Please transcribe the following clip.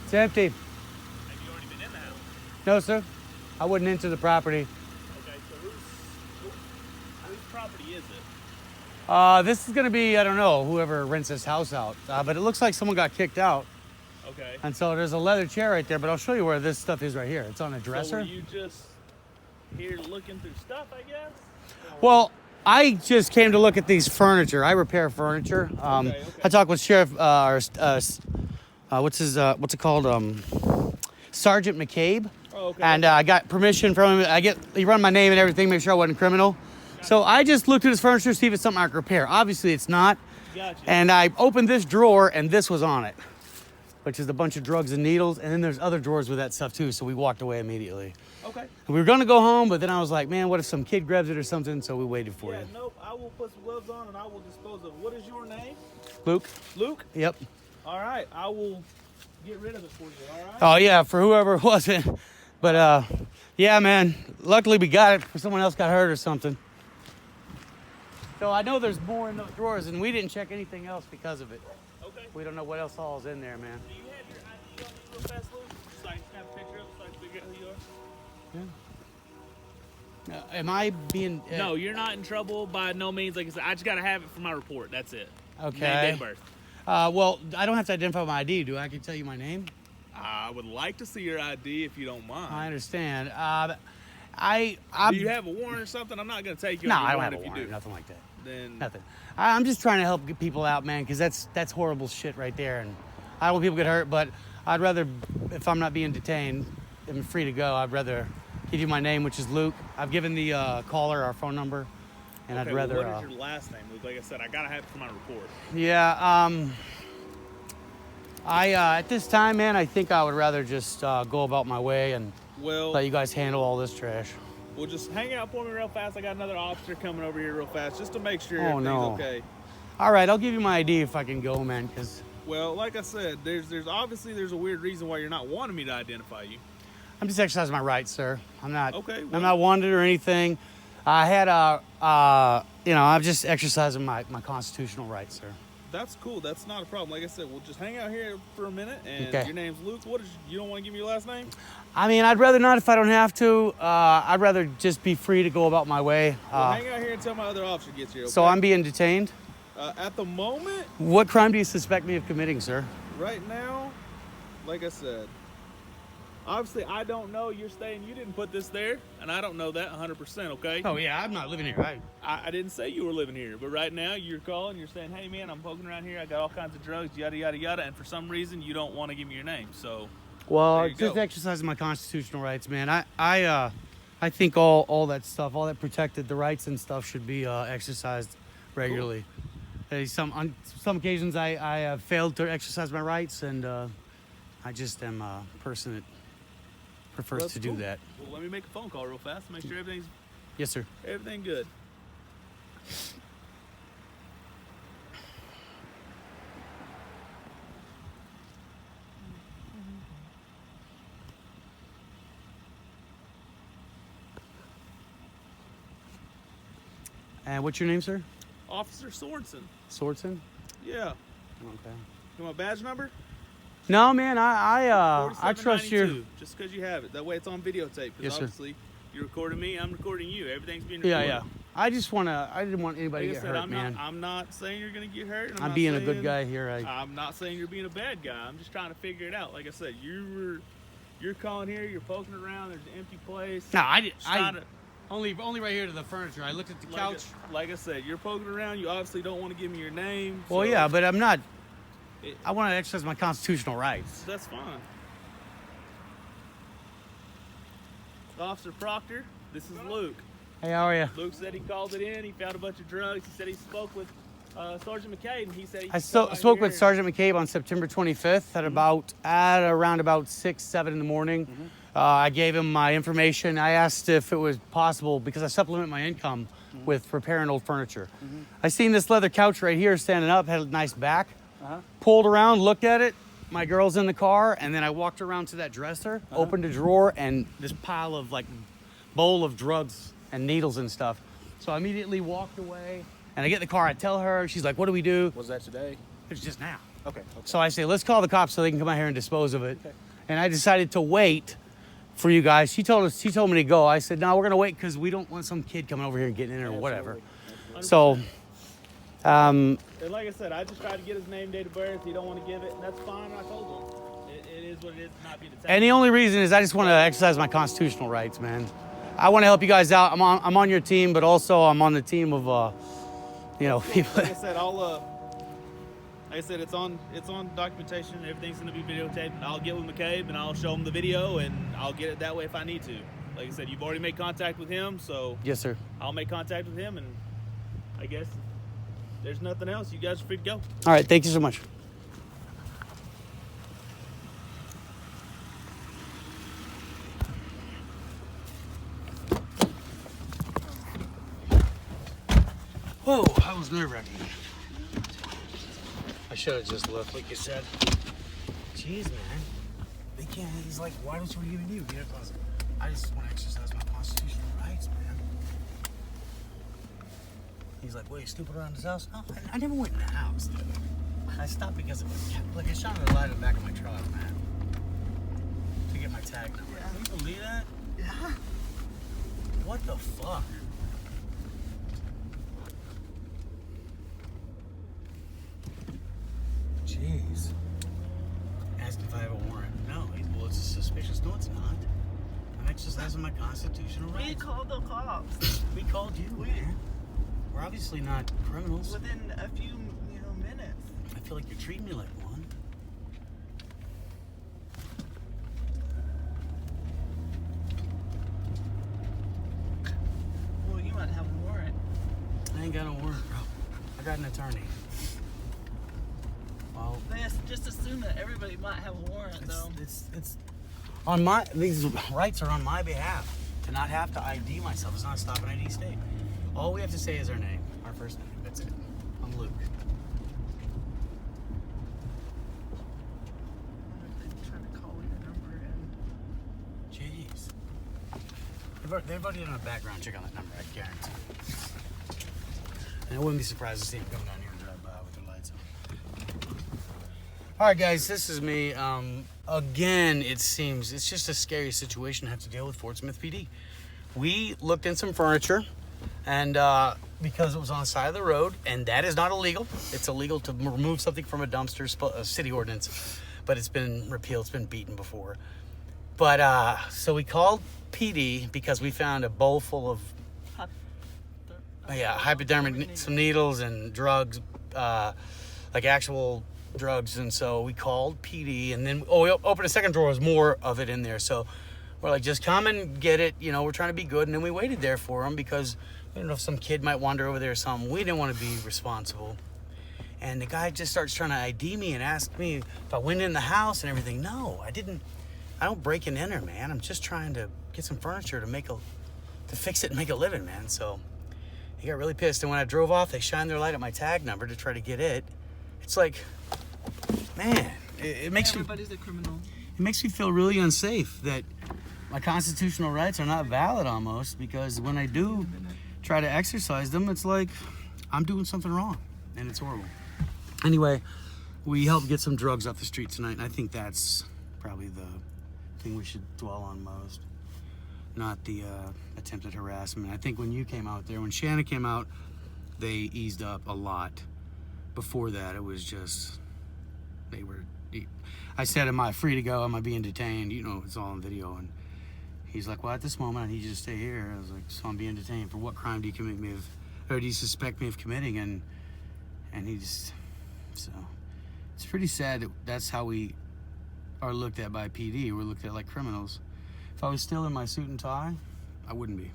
It's empty. Have you already been in the house? No, sir. I wouldn't enter the property. Okay, so whose property is it? This is gonna be, I don't know, whoever rents this house out. But it looks like someone got kicked out. Okay. And so there's a leather chair right there, but I'll show you where this stuff is right here. It's on a dresser. So were you just here looking through stuff, I guess? Well, I just came to look at these furniture. I repair furniture. Okay. I talked with Sheriff, what's it called? Sergeant McCabe. Oh, okay. And I got permission from him. He run my name and everything, make sure I wasn't criminal. So I just looked at his furniture, see if it's something I could repair. Obviously, it's not. Gotcha. And I opened this drawer, and this was on it, which is a bunch of drugs and needles. And then there's other drawers with that stuff too. So we walked away immediately. Okay. We were gonna go home, but then I was like, man, what if some kid grabs it or something? So we waited for Yeah, you. nope. I will put some gloves on and I will dispose of. What is your name? Luke? Luke? Yep. All right. I will get rid of it for you. All right. Oh yeah, for whoever it was. But yeah, man. Luckily we got it before someone else got hurt or something. So I know there's more in those drawers, and we didn't check anything else because of it. Okay. We don't know what else all is in there, man. Do you have your ID on you real fast, Luke? So I can snap a picture of it so I can figure out who you are? Yeah. Am I being? No, you're not in trouble by no means. Like I said, I just gotta have it for my report. That's it. Okay. Name, date of birth. Well, I don't have to identify my ID, do I? I can tell you my name. I would like to see your ID if you don't mind. I understand. Do you have a warrant or something? I'm not gonna take you. No, on your I don't have a if you warrant. do. Nothing like that. Then Nothing. I'm just trying to help get people out, man, because that's horrible shit right there, and I don't want people to get hurt. But I'd rather, if I'm not being detained, I'm free to go. I'd rather give you my name, which is Luke. I've given the caller our phone number, and okay, I'd rather. What is your last name, Luke? Like I said, I gotta have it for my report. Yeah. At this time, man, I think I would rather just go about my way and let you guys handle all this trash. Well, just hang out for me real fast. I got another officer coming over here real fast just to make sure Oh, everything's no. okay. All right, I'll give you my ID if I can go, man, because Well, like I said, there's obviously a weird reason why you're not wanting me to identify you. I'm just exercising my rights, sir. I'm not. Okay, I'm well- not wanted or anything. I had I'm just exercising my constitutional rights, sir. That's cool. That's not a problem. Like I said, we'll just hang out here for a minute. And Okay. your name's Luke. You don't want to give me your last name? I mean, I'd rather not if I don't have to. I'd rather just be free to go about my way. Well, hang out here until my other officer gets here. Okay? So I'm being detained. At the moment, What crime do you suspect me of committing, sir? right now, like I said, obviously I don't know. You didn't put this there, and I don't know that 100%. Okay. Oh yeah, I'm not living here. I didn't say you were living here, but right now you're calling, you're saying, hey man, I'm poking around here, I got all kinds of drugs, yada, yada, yada, and for some reason you don't want to give me your name, so. Well, There you just go. exercising my constitutional rights, man. I think all that stuff, all that protected the rights and stuff should be exercised regularly. On some occasions I have failed to exercise my rights, and I just am a person that prefers That's to do cool. that. Well, let me make a phone call real fast, make sure Yes, sir. everything good. And what's your name, sir? Officer Sorensen. Swordson? Yeah. Okay. You want my badge number? No, man, I trust your. 4792, just because you have it. That way it's on videotape. Because Yes, sir. obviously you're recording me, I'm recording you. Everything's being Yeah, recorded. yeah. I didn't want anybody Like to I get said, hurt, man. I'm not saying you're gonna get hurt. and I'm not being a good saying- guy here. I'm not saying you're being a bad guy. I'm just trying to figure it out. Like I said, you're calling here. You're poking around. There's an empty place. No, Just trying to- only right here to the furniture. I looked at the couch. Like I said, you're poking around. You obviously don't want to give me your name. Well, so yeah, but I'm not. It- I want to exercise my constitutional rights. that's fine. Officer Proctor, this is Luke. Hey, how are you? Luke said he called it in. He found a bunch of drugs. He said he spoke with Sergeant McCabe, and he said he I spoke with Sergeant McCabe on September 25th at around about 6, 7 in the morning. I gave him my information. I asked if it was possible, because I supplement my income with repairing old furniture. I seen this leather couch right here standing up, had a nice back. Pulled around, looked at it. My girl's in the car, and then I walked around to that dresser, opened a drawer, and this pile of bowl of drugs and needles and stuff. So I immediately walked away, and I get in the car. I tell her. She's like, "What do we do?" Was that today? It's just now. Okay. So I say, let's call the cops so they can come out here and dispose of it. And I decided to wait for you guys. She told me to go. I said, no, we're gonna wait because we don't want some kid coming over here and getting in or whatever. So, And like I said, I just tried to get his name, date of birth. He don't want to give it, and that's fine. I told him it is what it is. Not being attacked. and the only reason is I just want to exercise my constitutional rights, man. I want to help you guys out. I'm on your team, but also I'm on the team of, people. Like I said, like I said, it's on documentation. Everything's gonna be videotaped. And I'll get with McCabe and I'll show him the video, and I'll get it that way if I need to. Like I said, you've already made contact with him, so Yes, sir. I'll make contact with him, and I guess if there's nothing else. You guys are free to go. All right, thank you so much. Whoa, that was nerve-wracking. I should have just left, like you said. Jeez, man. They can't. He's like, why don't you even do? I just want to exercise my constitutional rights, man. He's like, well, you stupid around his house? No, I never went in the house, dude. I stopped because of I shot a light in the back of my truck, man. To get my tag number. Yeah. Can you believe that? Yeah. What the fuck? Jeez. Ask if I have a warrant. No. Well, it's suspicious. No, it's not. I'm exercising my constitutional rights. We called the cops We called you, man. We're obviously not criminals. within a few, minutes. I feel like you're treating me like one. Well, you might have a warrant. I ain't got no warrant, bro. I got an attorney. Well, Just assume that everybody might have a warrant, though. it's on these rights are on my behalf. To not have to ID myself. It's not a stop and ID state. All we have to say is our name, our first name. That's it. I'm Luke. I wonder if they're trying to call your number in. Jeez. They've already done a background check on that number, I guarantee. And I wouldn't be surprised to see them come down here and drive by with their lights on. All right, guys, this is me. Again, it seems it's just a scary situation to have to deal with Fort Smith PD. We looked in some furniture, and because it was on the side of the road, and that is not illegal. It's illegal to remove something from a dumpster, a city ordinance, but it's been repealed. It's been beaten before. But so we called PD because we found a bowl full of hypodermic, some needles and drugs, like actual drugs. And so we called PD, and then we opened a second drawer. There's more of it in there. So we're like, just come and get it. We're trying to be good. And then we waited there for him because we don't know if some kid might wander over there or something. We didn't want to be responsible. And the guy just starts trying to ID me and ask me if I went in the house and everything. No, I didn't. I don't break and enter, man. I'm just trying to get some furniture to fix it and make a living, man. So he got really pissed. And when I drove off, they shined their light at my tag number to try to get it. It's like, man, it makes Everybody's a criminal. It makes me feel really unsafe that my constitutional rights are not valid almost, because when I do try to exercise them, it's like I'm doing something wrong, and it's horrible. Anyway, we helped get some drugs off the street tonight, and I think that's probably the thing we should dwell on most, not the attempted harassment. I think when you came out there, when Shanna came out, they eased up a lot. Before that, it was just, I said, am I free to go? Am I being detained? It's all on video. And he's like, well, at this moment, I need you to stay here. I was like, so I'm being detained. For what crime do you commit me of, or do you suspect me of committing? And he just, so it's pretty sad that that's how we are looked at by PD. We're looked at like criminals. If I was still in my suit and tie, I wouldn't be.